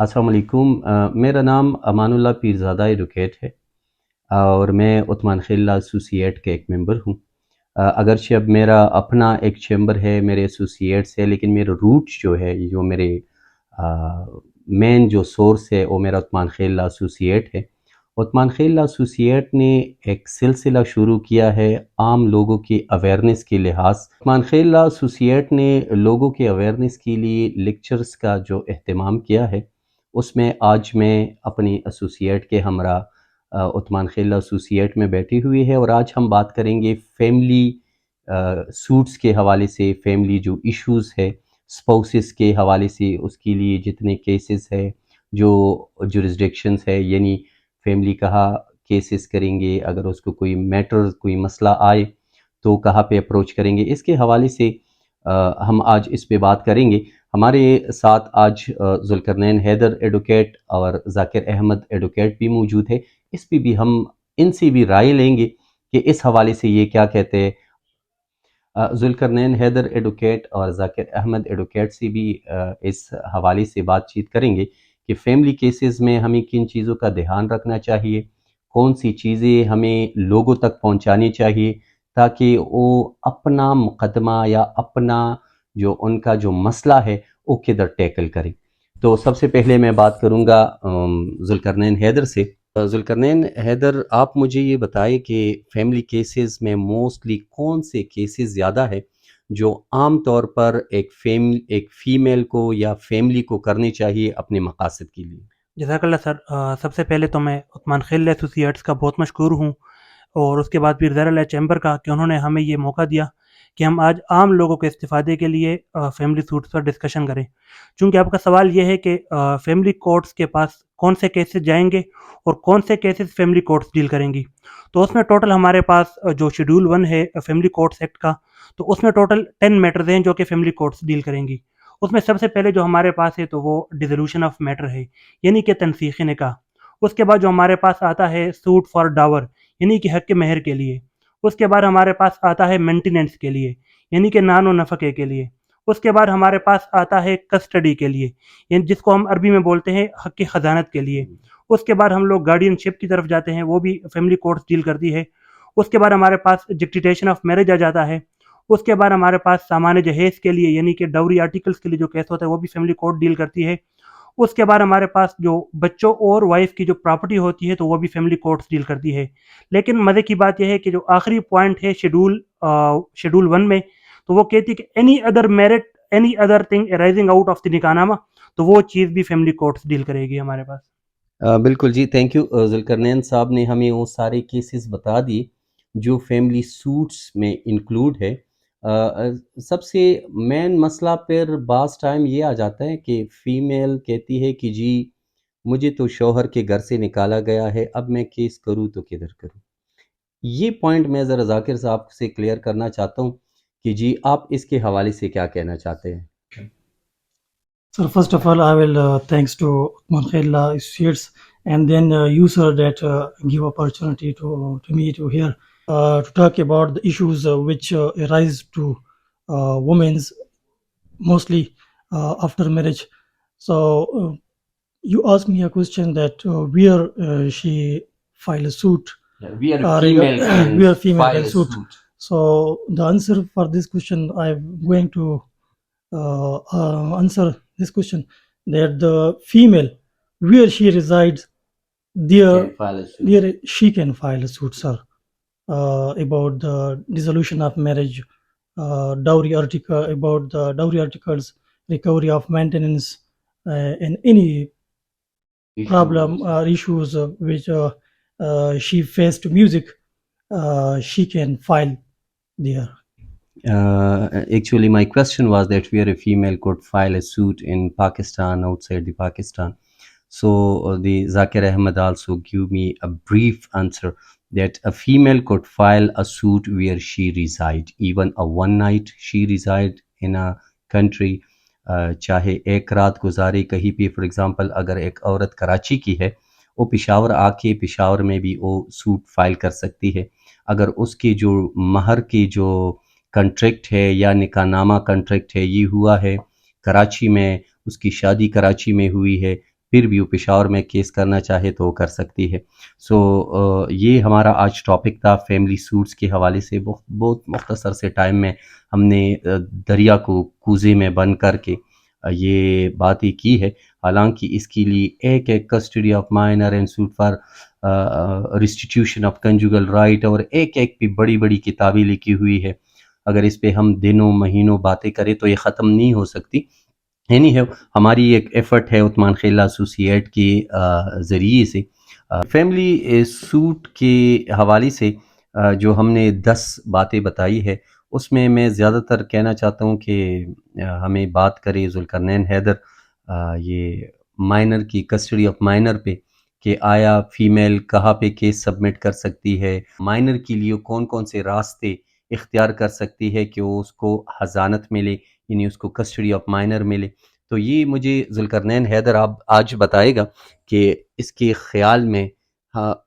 السلام علیکم. میرا نام امان اللہ پیرزادہ ایڈوکیٹ ہے اور میں عثمان خیل ایسوسییٹ کے ایک ممبر ہوں. اگرچہ اب میرا اپنا ایک چیمبر ہے میرے ایسوسییٹ سے، لیکن میرا روٹ جو ہے، جو میرے مین جو سورس ہے وہ میرا عثمان خیل ایسوسییٹ ہے. عثمان خیل ایسوسییٹ نے ایک سلسلہ شروع کیا ہے عام لوگوں کی اویئرنیس کے لحاظ. عثمان خیل ایسوسییٹ نے لوگوں کے اویئرنیس کے لیے لیکچرز کا جو اہتمام کیا ہے، اس میں آج میں اپنی ایسوسییٹ کے ہمراہ عثمان خیل ایسوسییٹ میں بیٹھی ہوئی ہے، اور آج ہم بات کریں گے فیملی سوٹس کے حوالے سے. فیملی جو ایشوز ہے اسپاؤسز کے حوالے سے، اس کے لیے جتنے کیسز ہے، جو جورسڈکشنز ہے، یعنی فیملی کہاں کیسز کریں گے، اگر اس کو کوئی میٹر کوئی مسئلہ آئے تو کہاں پہ اپروچ کریں گے، اس کے حوالے سے ہم آج اس پہ بات کریں گے. ہمارے ساتھ آج ذوالقرنین حیدر ایڈوکیٹ اور ذاکر احمد ایڈوکیٹ بھی موجود ہے. اس پہ بھی ہم ان سے بھی رائے لیں گے کہ اس حوالے سے یہ کیا کہتے ہیں. ذوالقرنین حیدر ایڈوکیٹ اور ذاکر احمد ایڈوکیٹ سے بھی اس حوالے سے بات چیت کریں گے کہ فیملی کیسز میں ہمیں کن چیزوں کا دھیان رکھنا چاہیے، کون سی چیزیں ہمیں لوگوں تک پہنچانی چاہیے تاکہ وہ اپنا مقدمہ یا اپنا جو ان کا جو مسئلہ ہے وہ کدھر ٹیکل کریں. تو سب سے پہلے میں بات کروں گا ذوالقرنین حیدر سے. ذوالقرنین حیدر، آپ مجھے یہ بتائیں کہ فیملی کیسز میں موسٹلی کون سے کیسز زیادہ ہے جو عام طور پر ایک فیمیل کو یا فیملی کو کرنی چاہیے اپنے مقاصد کے لیے؟ جزاک اللہ سر. سب سے پہلے تو میں عثمان خیل ایسوسییٹس کا بہت مشکور ہوں، اور اس کے بعد پھر زیر اللہ چیمبر کا، کہ انہوں نے ہمیں یہ موقع دیا کہ ہم آج عام لوگوں کے استفادے کے لیے فیملی سوٹس پر ڈسکشن کریں. چونکہ آپ کا سوال یہ ہے کہ فیملی کورٹس کے پاس کون سے کیسز جائیں گے اور کون سے کیسز فیملی کورٹس ڈیل کریں گی. تو اس میں ٹوٹل ہمارے پاس جو شیڈول 1 ہے فیملی کورٹس ایکٹ کا، تو اس میں ٹوٹل 10 میٹرز ہیں جو کہ فیملی کورٹس ڈیل کریں گی. اس میں سب سے پہلے جو ہمارے پاس ہے تو وہ ڈیزولوشن آف میٹر ہے، یعنی کہ تنسیخ نکاح. اس کے بعد جو ہمارے پاس آتا ہے سوٹ فار ڈاور، یعنی کہ حق مہر کے لیے. اس کے بعد ہمارے پاس آتا ہے مینٹیننس کے لیے، یعنی کہ نان و نفقے کے لیے. اس کے بعد ہمارے پاس آتا ہے کسٹڈی کے لیے، یعنی جس کو ہم عربی میں بولتے ہیں حق خزانت کے لیے. اس کے بعد ہم لوگ گارڈین شپ کی طرف جاتے ہیں، وہ بھی فیملی کورٹس ڈیل کرتی ہے. اس کے بعد ہمارے پاس ڈکٹیٹیشن آف میرج آ جاتا ہے. اس کے بعد ہمارے پاس سامان جہیز کے لیے، یعنی کہ ڈوری آرٹیکلس کے لیے جو کیس ہوتا ہے وہ بھی فیملی کورٹ ڈیل کرتی ہے. اس کے بعد ہمارے پاس جو بچوں اور وائف کی جو پراپرٹی ہوتی ہے تو وہ بھی فیملی کورٹس ڈیل کرتی ہے. لیکن مزے کی بات یہ ہے کہ جو آخری پوائنٹ ہے شیڈول 1 میں، تو وہ کہتی ہے کہ any other merit any other thing rising out of the نکاح نامہ، تو وہ چیز بھی فیملی کورٹس ڈیل کرے گی ہمارے پاس. بالکل جی، تھینک یو. ذوالقرنین صاحب نے ہمیں وہ سارے کیسز بتا دی جو فیملی سوٹس میں انکلوڈ ہے. سب سے مین مسئلہ پھر بعض ٹائم یہ آ جاتا ہے کہ فیمیل کہتی ہے کہ جی مجھے تو شوہر کے گھر سے نکالا گیا ہے، اب میں کیس کروں تو کدھر کروں. یہ پوائنٹ میں ذرا ذاکر صاحب سے کلیئر کرنا چاہتا ہوں کہ جی آپ اس کے حوالے سے کیا کہنا چاہتے ہیں. Sir, first of all, I will thanks to Uthman Khairullah Associates, and then you, sir, that give opportunity to me to hear to talk about the issues which arise to women's mostly after marriage. So you asked me a question that where she file a suit. We are female can We are female file can a suit. suit. So the answer for this question, I'm going to answer this question, that the female, where she resides, there Can file a suit. there she can file a suit, sir, about the dissolution of marriage, dowry article, about the dowry articles, recovery of maintenance, and any problem or issues which she faced to music, she can file there. Actually, my question was that where a female could file a suit in Pakistan, outside the Pakistan. So the Zakir Ahmed also gave me a brief answer that a female could file a suit where she reside, even a one night she reside in a country. چاہے ایک رات گزارے کہیں پہ. For example اگر ایک عورت کراچی کی ہے، وہ پشاور آ کے پشاور میں بھی وہ سوٹ فائل کر سکتی ہے. اگر اس کی جو مہر کی جو کنٹریکٹ ہے یا نکاح نامہ کنٹریکٹ ہے یہ ہوا ہے کراچی میں، اس کی شادی کراچی میں ہوئی ہے، پھر بھی وہ پشاور میں کیس کرنا چاہے تو وہ کر سکتی ہے. سو یہ ہمارا آج ٹاپک تھا فیملی سوٹس کے حوالے سے. بہت مختصر سے ٹائم میں ہم نے دریا کو کوزے میں بند کر کے یہ باتیں کی ہے. حالانکہ اس کے لیے ایک custody of minor and suit for restitution of conjugal right اور ایک بھی بڑی بڑی کتابیں لکھی ہوئی ہے. اگر اس پہ ہم دنوں مہینوں باتیں کریں تو یہ ختم نہیں ہو سکتی. اینی ہے ہماری ایک ایفرٹ ہے عثمان خیلہ ایسوسی ایٹ کے ذریعے سے فیملی سوٹ کے حوالے سے جو ہم نے 10 باتیں بتائی ہے اس میں زیادہ تر کہنا چاہتا ہوں کہ ہمیں بات کرے ذوالقرنین حیدر یہ مائنر کی کسٹڈی آف مائنر پہ کہ آیا فیمیل کہاں پہ کیس سبمٹ کر سکتی ہے, مائنر کے لیے کون کون سے راستے اختیار کر سکتی ہے کہ وہ اس کو حضانت ملے, یعنی اس کو کسٹڈی آف مائنر ملے. تو یہ مجھے ذوالقرنین حیدر آپ آج بتائے گا کہ اس کے خیال میں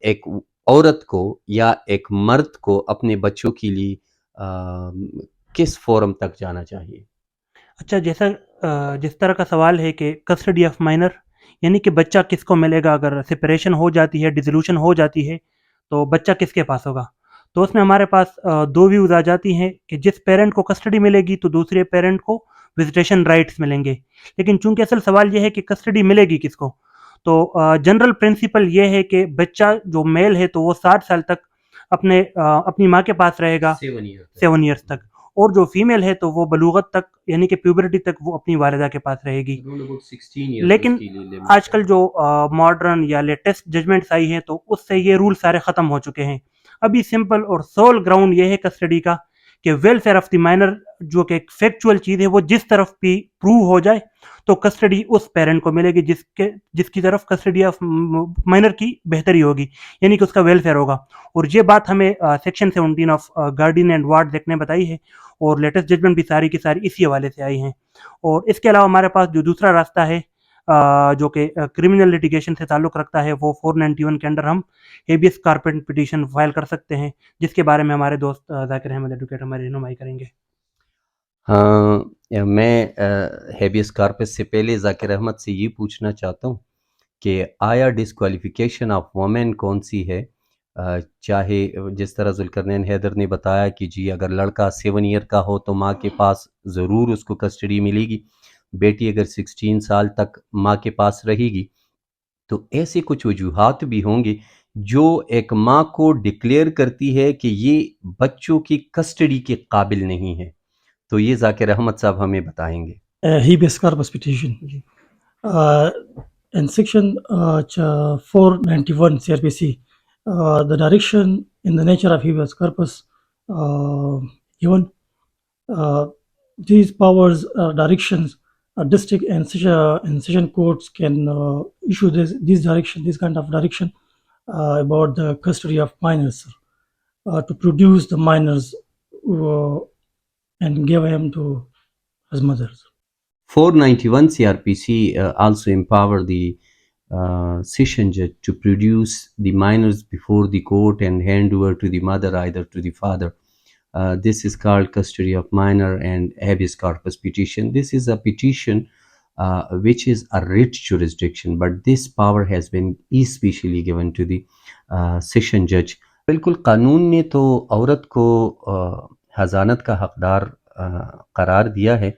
ایک عورت کو یا ایک مرد کو اپنے بچوں کے لیے کس فورم تک جانا چاہیے. اچھا, جس طرح کا سوال ہے کہ کسٹڈی آف مائنر یعنی کہ بچہ کس کو ملے گا, اگر سپریشن ہو جاتی ہے, ڈیزولوشن ہو جاتی ہے تو بچہ کس کے پاس ہوگا. تو اس میں ہمارے پاس 2 ویوز آ جاتی ہیں کہ جس پیرنٹ کو کسٹڈی ملے گی تو دوسرے پیرنٹ کو وزیٹیشن رائٹس ملیں گے. لیکن چونکہ اصل سوال یہ ہے کہ کسٹڈی ملے گی کس کو, تو جنرل پرنسپل یہ ہے کہ بچہ جو میل ہے تو وہ 60 سال تک اپنی ماں کے پاس رہے گا 7 ایئرس تک, اور جو فیمیل ہے تو وہ بلوغت تک یعنی کہ پیوبرٹی تک وہ اپنی والدہ کے پاس رہے گی. لیکن آج کل جو ماڈرن یا لیٹسٹ ججمنٹس آئی ہیں تو اس سے یہ رول سارے ختم ہو چکے ہیں. ابھی سمپل اور سول گراؤنڈ یہ ہے کسٹڈی کا کہ ویلفیئر آف دی مائنر جو کہ ایک فیکچوئل چیز ہے وہ جس طرف بھی پروو ہو جائے تو کسٹڈی اس پیرنٹ کو ملے گی جس کی طرف کسٹڈی آف مائنر کی بہتری ہوگی, یعنی کہ اس کا ویلفیئر ہوگا. اور یہ بات ہمیں section 17 of guardian and ward act نے بتائی ہے, اور لیٹسٹ ججمنٹ بھی ساری کی ساری اسی حوالے سے آئی ہیں. اور اس کے علاوہ ہمارے پاس جو دوسرا راستہ ہے جو کہ کرمنل لیٹیگیشن سے تعلق رکھتا ہے وہ 491 کے انڈر ہم ہیبیس کارپس پٹیشن فائل کر سکتے ہیں, جس کے بارے میں ہمارے دوست ذاکر احمد ایڈوکیٹ ہماری رہنمائی کریں گے. میں ہیبیس کارپس سے پہلے ذاکر احمد سے یہ پوچھنا چاہتا ہوں کہ آیا ڈسکوالیفیکیشن آف وومن کون سی ہے, چاہے جس طرح ذوالقرنین حیدر نے بتایا کہ جی اگر لڑکا 7 ایئر کا ہو تو ماں کے پاس ضرور اس کو کسٹڈی ملے گی, بیٹی اگر 16 سال تک ماں کے پاس رہے گی. تو ایسے کچھ وجوہات بھی ہوں گے جو ایک ماں کو ڈکلیئر کرتی ہے کہ یہ بچوں کی کسٹڈی کے قابل نہیں ہے. تو یہ ذاکر احمد صاحب ہمیں بتائیں گے. Habeas corpus petition. In section 491 CRPC, the direction in the nature of habeas corpus given these powers directions district and session courts can issue this kind of direction about the custody of minors to produce the minors and give him to his mothers. 491 CRPC also empower the session judge to produce the minors before the court and hand over to the mother, either to the father. This is called custody of minor and habeas corpus petition. This is a petition which is a writ jurisdiction, but this power has been especially given to the session judge. بالکل قانون نے تو عورت کو حضانت کا حقدار قرار دیا ہے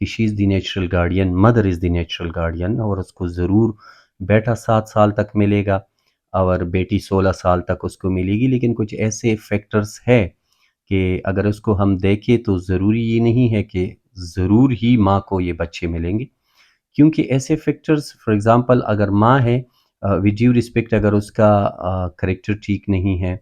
کہ she is the natural guardian, mother is the natural guardian, اور اس کو ضرور بیٹا 7 سال تک ملے گا اور بیٹی 16 سال تک اس کو ملے گی. لیکن کچھ ایسے فیکٹرز ہے کہ اگر اس کو ہم دیکھیں تو ضروری یہ نہیں ہے کہ ضرور ہی ماں کو یہ بچے ملیں گے, کیونکہ ایسے فیکٹرز فار ایگزامپل اگر ماں ہے ود ڈیو رسپیکٹ اگر اس کا کریکٹر ٹھیک نہیں ہے,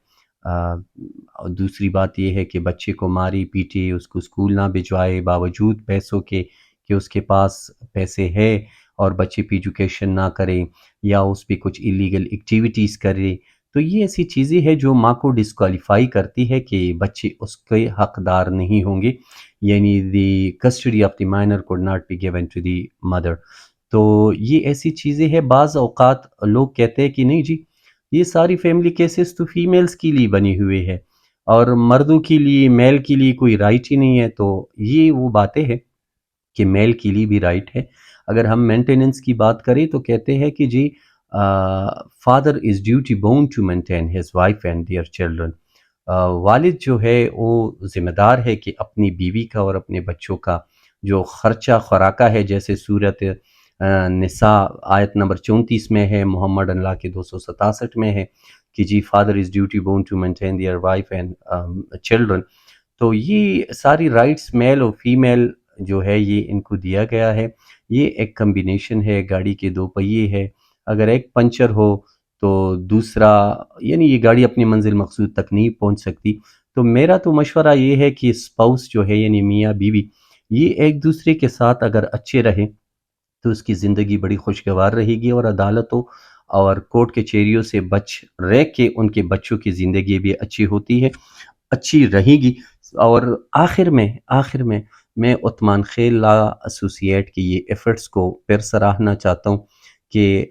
دوسری بات یہ ہے کہ بچے کو ماری پیٹے, اس کو اسکول نہ بھجوائے باوجود پیسوں کے کہ اس کے پاس پیسے ہے اور بچے پہ ایجوکیشن نہ کرے یا اس پہ کچھ ایلیگل ایکٹیویٹیز کرے, تو یہ ایسی چیزیں ہیں جو ماں کو ڈسکوالیفائی کرتی ہے کہ بچے اس کے حقدار نہیں ہوں گے, یعنی the custody of the minor could not be given to the mother. تو یہ ایسی چیزیں ہیں. بعض اوقات لوگ کہتے ہیں کہ نہیں جی یہ ساری فیملی کیسز تو فیمیلز کے لیے بنے ہوئے ہیں اور مردوں کے لیے میل کے لیے کوئی رائٹ ہی نہیں ہے. تو یہ وہ باتیں ہیں کہ میل کے لیے بھی رائٹ ہے. اگر ہم مینٹیننس کی بات کریں تو کہتے ہیں کہ جی father is duty bound to maintain his wife and their children. والد جو ہے وہ ذمہ دار ہے کہ اپنی بیوی کا اور اپنے بچوں کا جو خرچہ خوراکہ ہے، جیسے صورت نساء آیت نمبر 34 میں ہے، محمد اللہ کے 267 میں ہے کہ جی father is duty bound to maintain their wife and children. تو یہ ساری رائٹس میل اور فیمیل جو ہے یہ ان کو دیا گیا ہے. یہ ایک کمبینیشن ہے، گاڑی کے دو پہیے ہے، اگر ایک پنچر ہو تو دوسرا، یعنی یہ گاڑی اپنی منزل مقصود تک نہیں پہنچ سکتی. تو میرا تو مشورہ یہ ہے کہ اسپاؤس جو ہے یعنی میاں بیوی یہ ایک دوسرے کے ساتھ اگر اچھے رہیں تو اس کی زندگی بڑی خوشگوار رہے گی، اور عدالتوں اور کورٹ کچہریوں سے بچ رہ کے ان کے بچوں کی زندگی بھی اچھی ہوتی ہے، اچھی رہے گی. اور آخر میں میں عثمان خیل لا ایسوسی ایٹ کی یہ ایفرٹس کو پھر سراہنا چاہتا ہوں کہ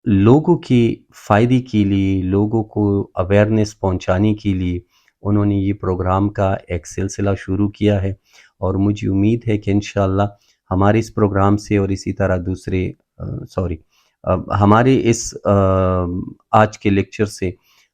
لوگوں کی فائدے کے لیے، لوگوں کو اویئرنیس پہنچانے کے لیے انہوں نے یہ پروگرام کا ایک سلسلہ شروع کیا ہے. اور مجھے امید ہے کہ انشاءاللہ ہمارے اس پروگرام سے اور اسی طرح دوسرے ہمارے اس آج کے لیکچر سے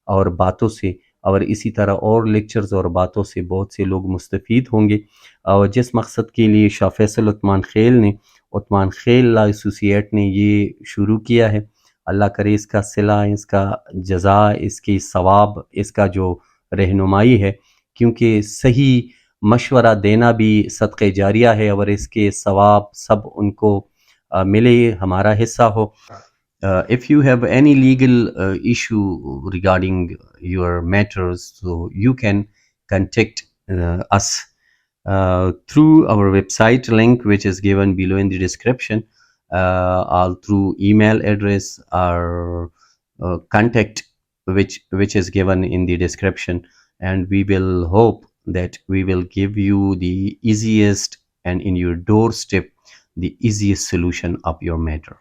اور باتوں سے اور اسی طرح اور لیکچرز اور باتوں سے بہت سے لوگ مستفید ہوں گے. اور جس مقصد کے لیے شاہ فیصل عثمان خیل نے، عثمان خیل لا ایسوسی ایٹ نے یہ شروع کیا ہے، اللہ کرے اس کا صلہ، اس کا جزا، اس کی ثواب، اس کا جو رہنمائی ہے، کیونکہ صحیح مشورہ دینا بھی صدقہ جاریہ ہے، اور اس کے ثواب سب ان کو ملے، ہمارا حصہ ہو. If you have any legal issue regarding your matters, so you can contact us through our website link which is given below in the description, or through email address or contact which is given in the description, and we will hope that we will give you the easiest and in your doorstep the easiest solution of your matter.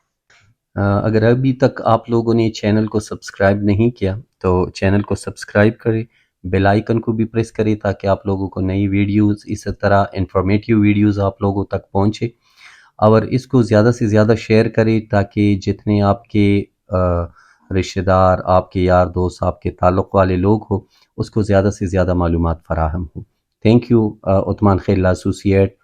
اگر ابھی تک آپ لوگوں نے channel کو subscribe نہیں کیا تو چینل کو سبسکرائب کریں، بیل آئیکن کو بھی پریس کریں تاکہ آپ لوگوں کو نئی ویڈیوز، اسی طرح انفارمیٹیو ویڈیوز آپ لوگوں تک پہنچے. اور اس کو زیادہ سے زیادہ شیئر کریں تاکہ جتنے آپ کے رشتہ دار، آپ کے یار دوست، آپ کے تعلق والے لوگ ہو، اس کو زیادہ سے زیادہ معلومات فراہم ہو. تھینک یو عثمان خیل ایسوسی ایٹ.